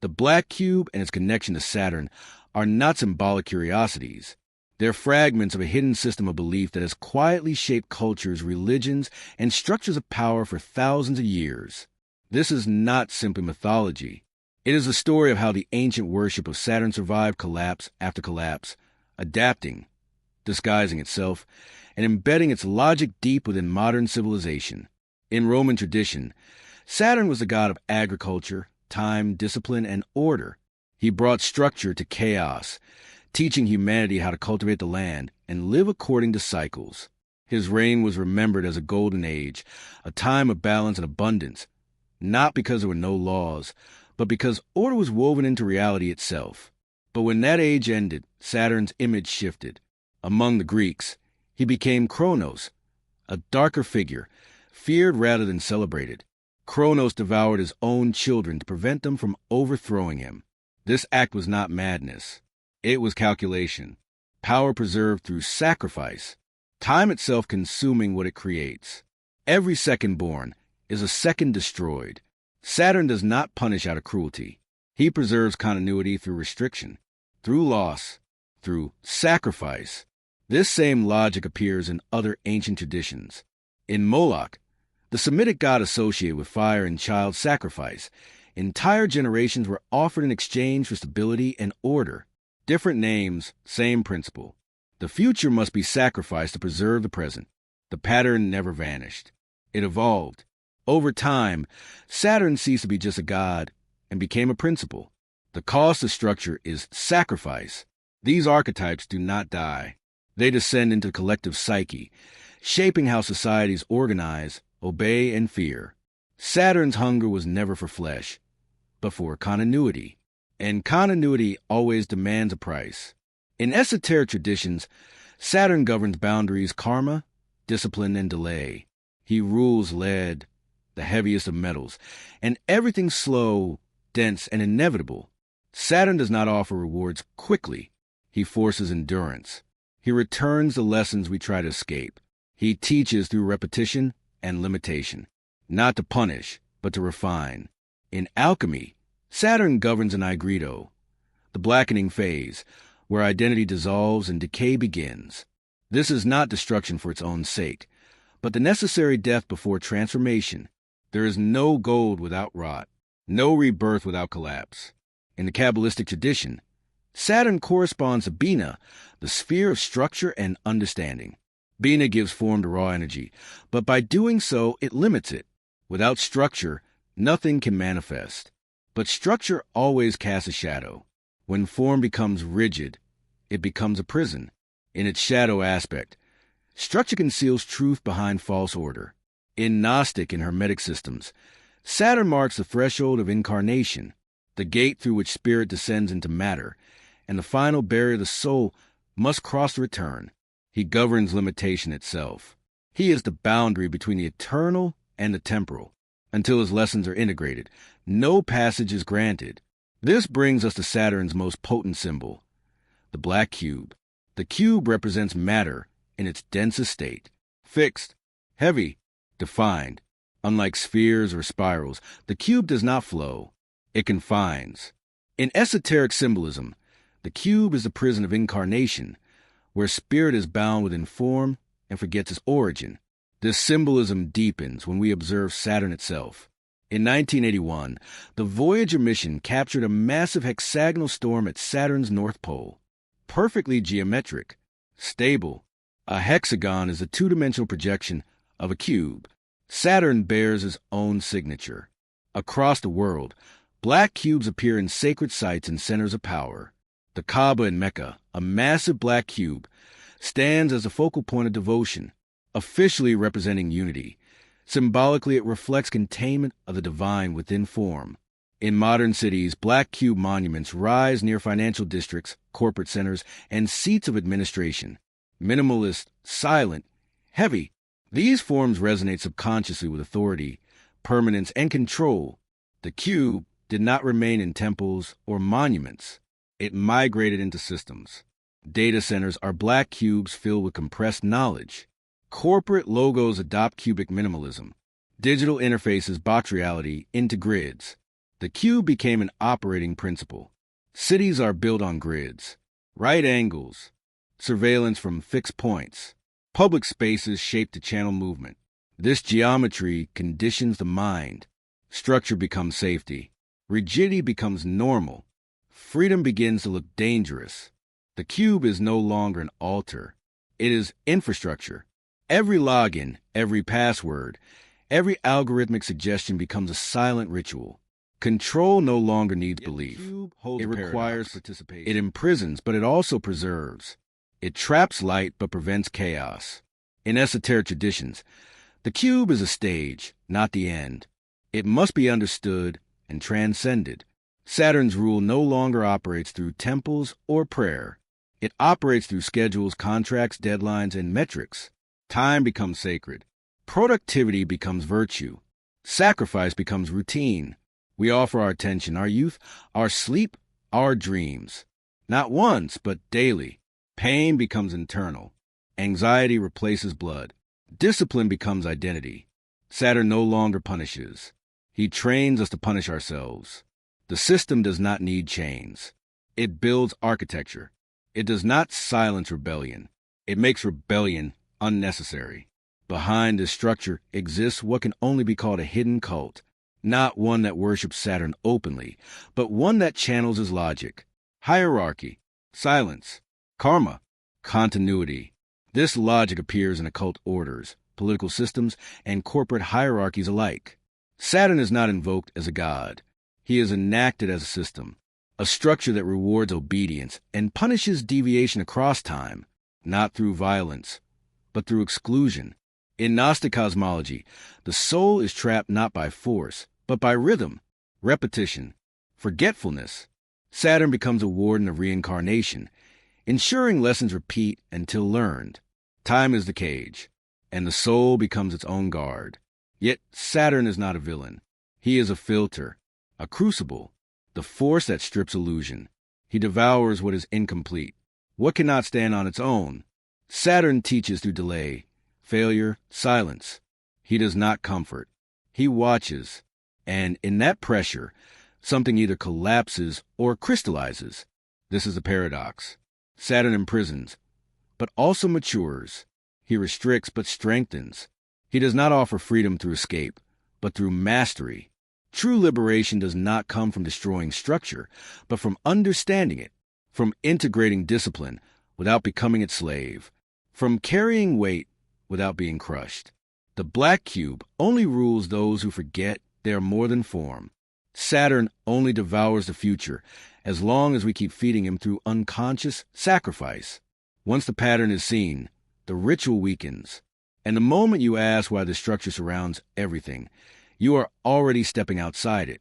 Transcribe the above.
The black cube and its connection to Saturn are not symbolic curiosities. They're fragments of a hidden system of belief that has quietly shaped cultures, religions, and structures of power for thousands of years. This is not simply mythology. It is a story of how the ancient worship of Saturn survived collapse after collapse, adapting, disguising itself, and embedding its logic deep within modern civilization. In Roman tradition, Saturn was the god of agriculture, time, discipline, and order. He brought structure to chaos, teaching humanity how to cultivate the land and live according to cycles. His reign was remembered as a golden age, a time of balance and abundance, not because there were no laws, but because order was woven into reality itself. But when that age ended, Saturn's image shifted. Among the Greeks, he became Kronos, a darker figure, feared rather than celebrated. Kronos devoured his own children to prevent them from overthrowing him. This act was not madness. It was calculation, power preserved through sacrifice, time itself consuming what it creates. Every second born is a second destroyed. Saturn does not punish out of cruelty. He preserves continuity through restriction, through loss, through sacrifice. This same logic appears in other ancient traditions. In Moloch, the Semitic god associated with fire and child sacrifice, entire generations were offered in exchange for stability and order. Different names, same principle. The future must be sacrificed to preserve the present. The pattern never vanished. It evolved. Over time, Saturn ceased to be just a god and became a principle. The cost of structure is sacrifice. These archetypes do not die. They descend into the collective psyche, shaping how societies organize, obey, and fear. Saturn's hunger was never for flesh, but for continuity. And continuity always demands a price. In esoteric traditions, Saturn governs boundaries, karma, discipline, and delay. He rules lead, the heaviest of metals, and everything slow, dense, and inevitable. Saturn does not offer rewards quickly. He forces endurance. He returns the lessons we try to escape. He teaches through repetition and limitation, not to punish, but to refine. In alchemy, Saturn governs an aigreto, the blackening phase, where identity dissolves and decay begins. This is not destruction for its own sake, but the necessary death before transformation. There is no gold without rot, no rebirth without collapse. In the Kabbalistic tradition, Saturn corresponds to Bina, the sphere of structure and understanding. Bina gives form to raw energy, but by doing so, it limits it. Without structure, nothing can manifest. But structure always casts a shadow. When form becomes rigid, it becomes a prison. In its shadow aspect, structure conceals truth behind false order. In Gnostic and Hermetic systems, Saturn marks the threshold of incarnation, the gate through which spirit descends into matter, and the final barrier the soul must cross to return. He governs limitation itself. He is the boundary between the eternal and the temporal. Until his lessons are integrated, no passage is granted. This brings us to Saturn's most potent symbol, the black cube. The cube represents matter in its densest state, fixed, heavy, defined. Unlike spheres or spirals, the cube does not flow. It confines. In esoteric symbolism, the cube is the prison of incarnation, where spirit is bound within form and forgets its origin. This symbolism deepens when we observe Saturn itself. In 1981, the Voyager mission captured a massive hexagonal storm at Saturn's North Pole. Perfectly geometric, stable. A hexagon is a two-dimensional projection of a cube. Saturn bears his own signature. Across the world, black cubes appear in sacred sites and centers of power. The Kaaba in Mecca, a massive black cube, stands as a focal point of devotion, officially representing unity. Symbolically, it reflects containment of the divine within form. In modern cities, black cube monuments rise near financial districts, corporate centers, and seats of administration. Minimalist, silent, heavy. These forms resonate subconsciously with authority, permanence, and control. The cube did not remain in temples or monuments. It migrated into systems. Data centers are black cubes filled with compressed knowledge. Corporate logos adopt cubic minimalism. Digital interfaces box reality into grids. The cube became an operating principle. Cities are built on grids, right angles, surveillance from fixed points, public spaces shaped to channel movement. This geometry conditions the mind. Structure becomes safety. Rigidity becomes normal. Freedom begins to look dangerous. The cube is no longer an altar. It is infrastructure. Every login, every password, every algorithmic suggestion becomes a silent ritual. Control no longer needs belief. It requires participation. It imprisons, but it also preserves. It traps light, but prevents chaos. In esoteric traditions, the cube is a stage, not the end. It must be understood and transcended. Saturn's rule no longer operates through temples or prayer. It operates through schedules, contracts, deadlines, and metrics. Time becomes sacred. Productivity becomes virtue. Sacrifice becomes routine. We offer our attention, our youth, our sleep, our dreams. Not once, but daily. Pain becomes internal. Anxiety replaces blood. Discipline becomes identity. Saturn no longer punishes. He trains us to punish ourselves. The system does not need chains. It builds architecture. It does not silence rebellion. It makes rebellion unnecessary. Behind this structure exists what can only be called a hidden cult, not one that worships Saturn openly, but one that channels his logic. Hierarchy, silence, karma, continuity. This logic appears in occult orders, political systems, and corporate hierarchies alike. Saturn is not invoked as a god. He is enacted as a system, a structure that rewards obedience and punishes deviation across time, not through violence, but through exclusion. In Gnostic cosmology, the soul is trapped not by force, but by rhythm, repetition, forgetfulness. Saturn becomes a warden of reincarnation, ensuring lessons repeat until learned. Time is the cage, and the soul becomes its own guard. Yet Saturn is not a villain. He is a filter, a crucible, the force that strips illusion. He devours what is incomplete, what cannot stand on its own. Saturn teaches through delay, failure, silence. He does not comfort. He watches, and in that pressure, something either collapses or crystallizes. This is a paradox. Saturn imprisons, but also matures. He restricts, but strengthens. He does not offer freedom through escape, but through mastery. True liberation does not come from destroying structure, but from understanding it, from integrating discipline without becoming its slave, from carrying weight without being crushed. The black cube only rules those who forget they are more than form. Saturn only devours the future as long as we keep feeding him through unconscious sacrifice. Once the pattern is seen, the ritual weakens. And the moment you ask why the structure surrounds everything, you are already stepping outside it.